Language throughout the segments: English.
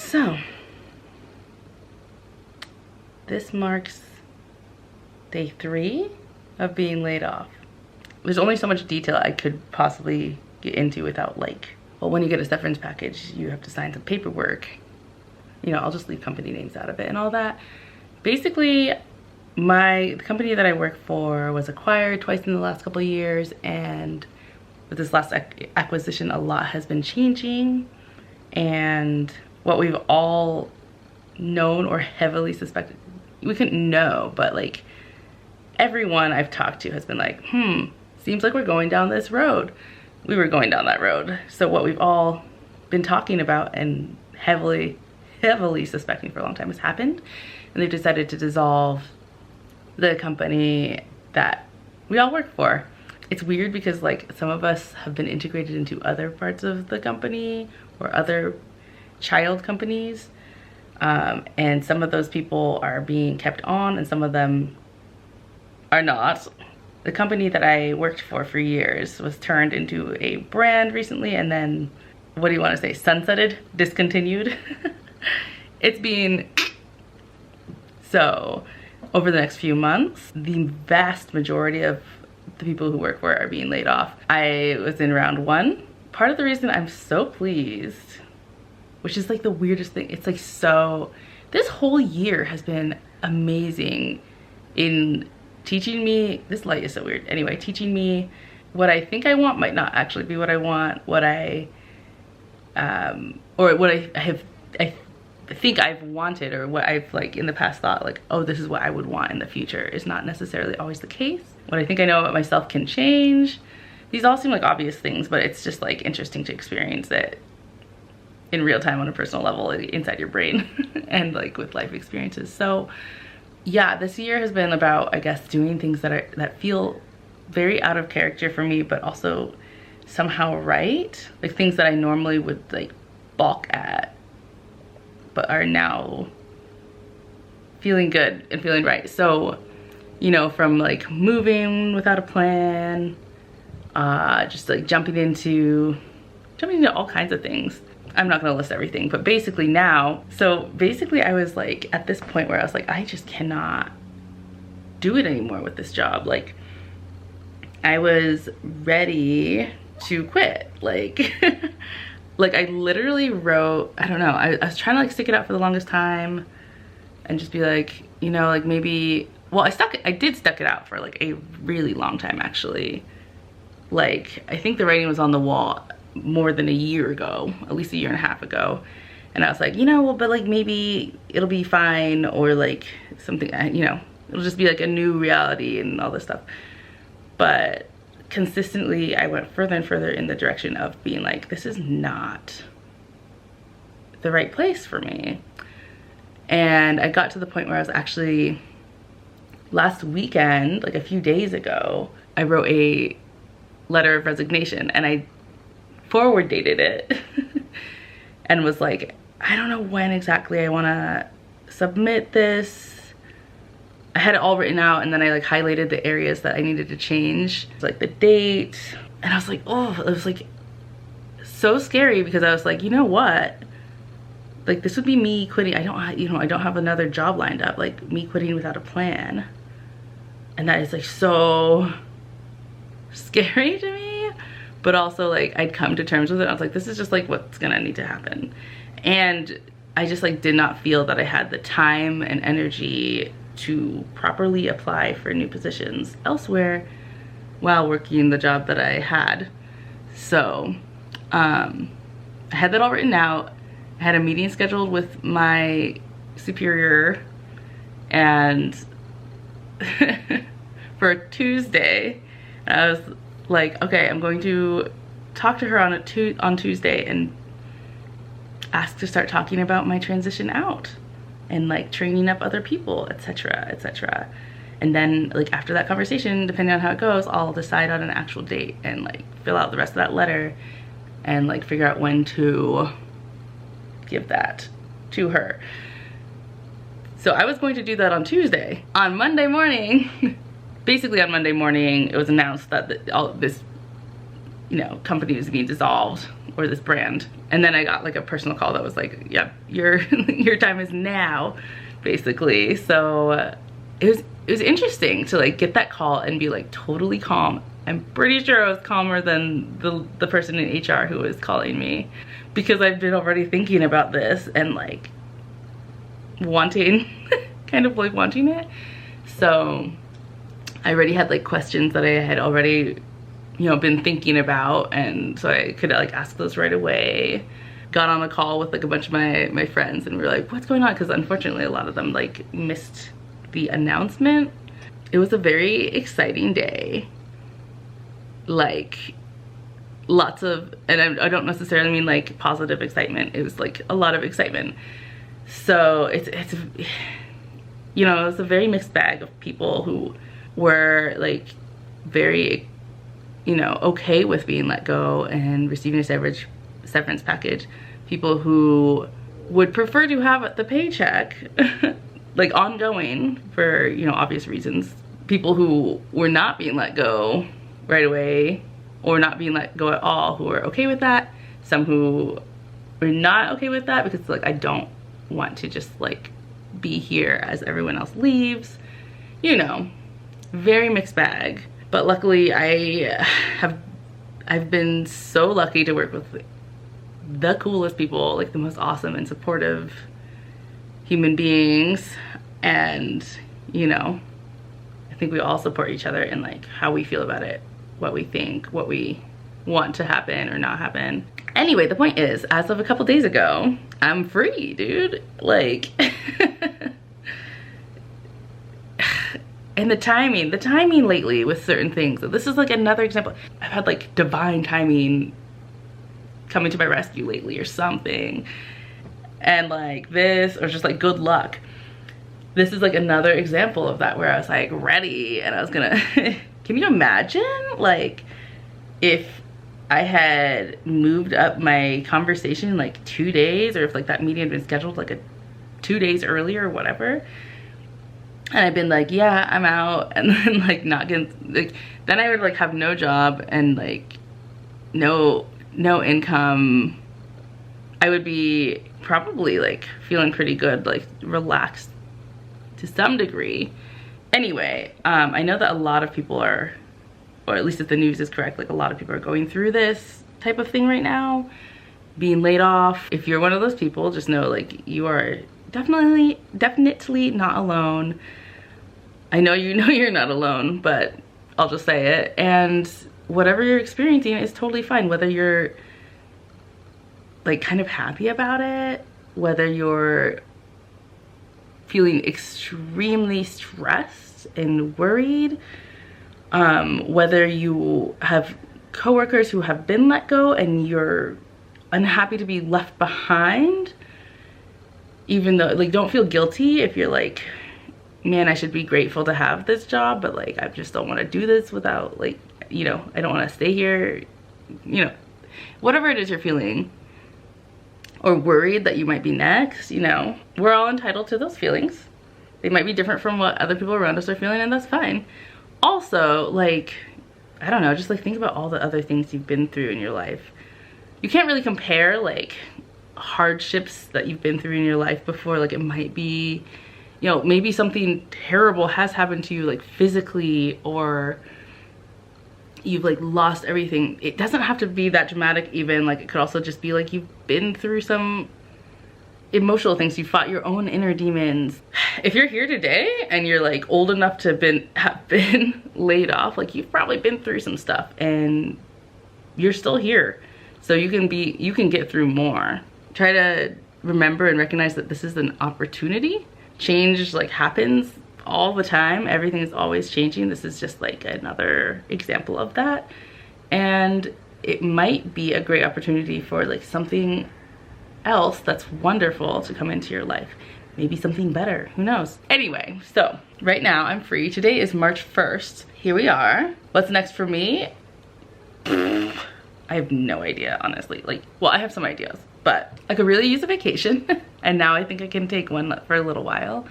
So, this marks day 3 of being laid off. There's only so much detail I could possibly get into without well, when you get a severance package, you have to sign some paperwork. You know, I'll just leave company names out of it and all that. Basically, the company that I work for was acquired twice in the last couple of years, and with this last acquisition, a lot has been changing, and what we've all known or heavily suspected, we couldn't know, but everyone I've talked to has been like, seems like we're going down this road. We were going down that road. So what we've all been talking about and heavily suspecting for a long time has happened, and they've decided to dissolve the company that we all work for. It's weird because some of us have been integrated into other parts of the company or other child companies, and some of those people are being kept on and some of them are not. The company that I worked for years was turned into a brand recently, and then, what do you want to say, sunsetted, discontinued. It's being, so over the next few months, the vast majority of the people who work for it are being laid off. I was in round 1. Part of the reason I'm so pleased, which is the weirdest thing, it's this whole year has been amazing in teaching me, this light is so weird, anyway, teaching me what I think I want might not actually be what I want, what I think I've wanted, or what I've in the past thought oh, this is what I would want in the future, is not necessarily always the case. What I think I know about myself can change. These all seem like obvious things, but it's just interesting to experience it in real time on a personal level inside your brain and with life experiences. So yeah, this year has been about, I guess, doing things that feel very out of character for me, but also somehow right, things that I normally would balk at, but are now feeling good and feeling right. So, you know, from moving without a plan, just jumping into all kinds of things. I'm not gonna list everything, but basically now, so basically I was at this point where I was I just cannot do it anymore with this job. I was ready to quit. I literally wrote, I don't know, I was trying to stick it out for the longest time and just be you know, maybe, well, I did stuck it out for a really long time, actually. I think the writing was on the wall more than a year ago, at least a year and a half ago. And I was you know, well, but maybe it'll be fine, or something, you know, it'll just be a new reality and all this stuff. But consistently, I went further and further in the direction of being this is not the right place for me. And I got to the point where I was actually, last weekend, a few days ago, I wrote a letter of resignation, and I forward dated it and was I don't know when exactly I want to submit this. I had it all written out, and then I highlighted the areas that I needed to change, the date, and I was oh, it was so scary, because I was you know what, this would be me quitting. I don't have another job lined up, me quitting without a plan, and that is so scary to me. But also I'd come to terms with it. I was this is just what's gonna need to happen. And I just did not feel that I had the time and energy to properly apply for new positions elsewhere while working the job that I had. So I had that all written out. I had a meeting scheduled with my superior, and for Tuesday, and I was okay, I'm going to talk to her on Tuesday and ask to start talking about my transition out and training up other people, etc., etc. And then after that conversation, depending on how it goes, I'll decide on an actual date and fill out the rest of that letter and figure out when to give that to her. So I was going to do that on Tuesday. On Monday morning, basically on Monday morning, it was announced that all this, you know, company was being dissolved, or this brand. And then I got like a personal call that was like, yep, your time is now, basically. So it was interesting to like get that call and be like totally calm. I'm pretty sure I was calmer than the person in HR who was calling me, because I've been already thinking about this and like wanting, kind of like wanting it. So I already had like questions that I had already, you know, been thinking about, and so I could like ask those right away. Got on a call with like a bunch of my friends, and we were like, what's going on? Because unfortunately a lot of them like missed the announcement. It was a very exciting day. Like lots of, and I don't necessarily mean like positive excitement, it was like a lot of excitement. So it's you know, it was a very mixed bag of people who were like very, you know, okay with being let go and receiving a severance package. People who would prefer to have the paycheck like ongoing for, you know, obvious reasons. People who were not being let go right away, or not being let go at all, who were okay with that. Some who were not okay with that because like, I don't want to just like be here as everyone else leaves, you know, very mixed bag. But luckily I've been so lucky to work with the coolest people, like the most awesome and supportive human beings. And you know, I think we all support each other in like how we feel about it, what we think, what we want to happen or not happen. Anyway, the point is, as of a couple days ago, I'm free, dude. Like and the timing lately with certain things, this is like another example. I've had like divine timing coming to my rescue lately or something, and like this, or just like good luck. This is like another example of that, where I was like ready and I was gonna can you imagine like if I had moved up my conversation like 2 days, or if like that meeting had been scheduled like 2 days earlier or whatever, and I've been like, yeah, I'm out, and then like not getting, like, then I would like have no job and like no income. I would be probably like feeling pretty good, like relaxed to some degree. Anyway, I know that a lot of people are, or at least if the news is correct, like a lot of people are going through this type of thing right now, being laid off. If you're one of those people, just know like you are definitely not alone. I know you're not alone, but I'll just say it. And whatever you're experiencing is totally fine, whether you're like kind of happy about it, whether you're feeling extremely stressed and worried, whether you have coworkers who have been let go and you're unhappy to be left behind, even though like don't feel guilty if you're like, man, I should be grateful to have this job, but like I just don't want to do this without, like, you know, I don't want to stay here, you know, whatever it is you're feeling, or worried that you might be next, you know, we're all entitled to those feelings. They might be different from what other people around us are feeling, and that's fine. Also, like, I don't know, just like think about all the other things you've been through in your life. You can't really compare like hardships that you've been through in your life before. Like it might be, you know, maybe something terrible has happened to you, like physically, or you've like lost everything. It doesn't have to be that dramatic even. Like it could also just be like you've been through some emotional things. You fought your own inner demons. If you're here today and you're like old enough to have been laid off, like you've probably been through some stuff and you're still here. So you can get through more. Try to remember and recognize that this is an opportunity. Change like happens all the time. Everything is always changing. This is just like another example of that. And it might be a great opportunity for like something else that's wonderful to come into your life. Maybe something better, who knows? Anyway, so right now I'm free. Today is March 1st. Here we are. What's next for me? I have no idea, honestly. Like, well, I have some ideas, but I could really use a vacation. And now I think I can take one for a little while.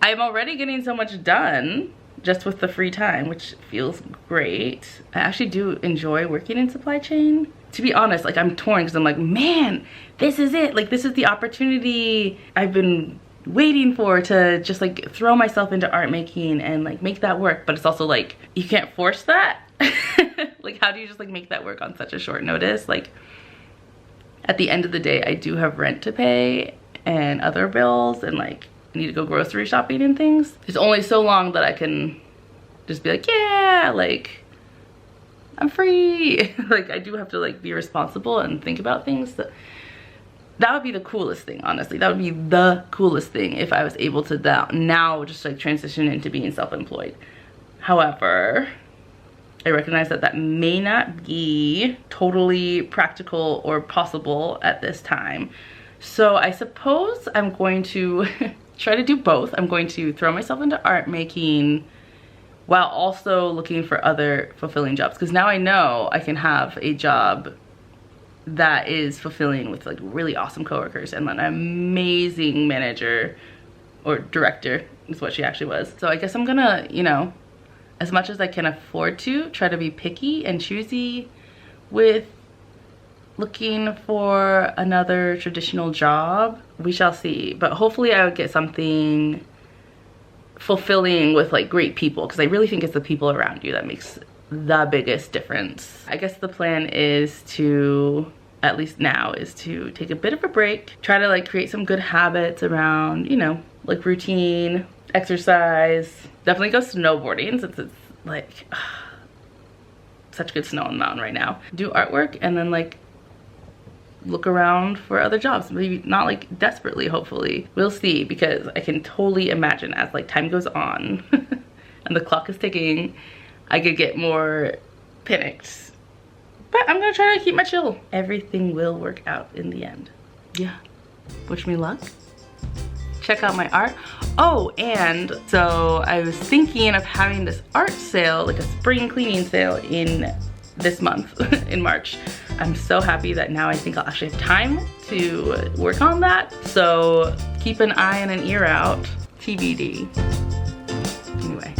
I'm already getting so much done just with the free time, which feels great. I actually do enjoy working in supply chain. To be honest, like I'm torn because I'm like, man, this is it. Like this is the opportunity I've been waiting for to just like throw myself into art making and like make that work. But it's also like, you can't force that. Like how do you just like make that work on such a short notice? Like at the end of the day, I do have rent to pay and other bills, and like I need to go grocery shopping and things. There's only so long that I can just be like, yeah, like I'm free. Like I do have to like be responsible and think about things. That would be the coolest thing, honestly. That would be the coolest thing if I was able to now just like transition into being self-employed. However, I recognize that that may not be totally practical or possible at this time. So I suppose I'm going to try to do both. I'm going to throw myself into art making while also looking for other fulfilling jobs, because now I know I can have a job that is fulfilling with like really awesome coworkers and an amazing manager or director is what she actually was. So I guess I'm gonna, you know, as much as I can afford to, try to be picky and choosy with looking for another traditional job. We shall see, but hopefully I would get something fulfilling with like great people, because I really think it's the people around you that makes the biggest difference. I guess the plan is to, at least now, is to take a bit of a break, try to like create some good habits around, you know, like routine, exercise, definitely go snowboarding since it's like such good snow on the mountain right now. Do artwork and then like look around for other jobs, maybe not like desperately, hopefully. We'll see, because I can totally imagine as like time goes on and the clock is ticking, I could get more panicked. But I'm gonna try to keep my chill. Everything will work out in the end. Yeah, wish me luck. Check out my art. Oh, and so I was thinking of having this art sale, like a spring cleaning sale in this month, in March. I'm so happy that now I think I'll actually have time to work on that. So keep an eye and an ear out, TBD. Anyway.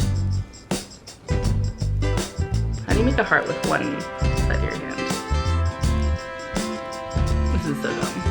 How do you make a heart with one side of your hand? This is so dumb.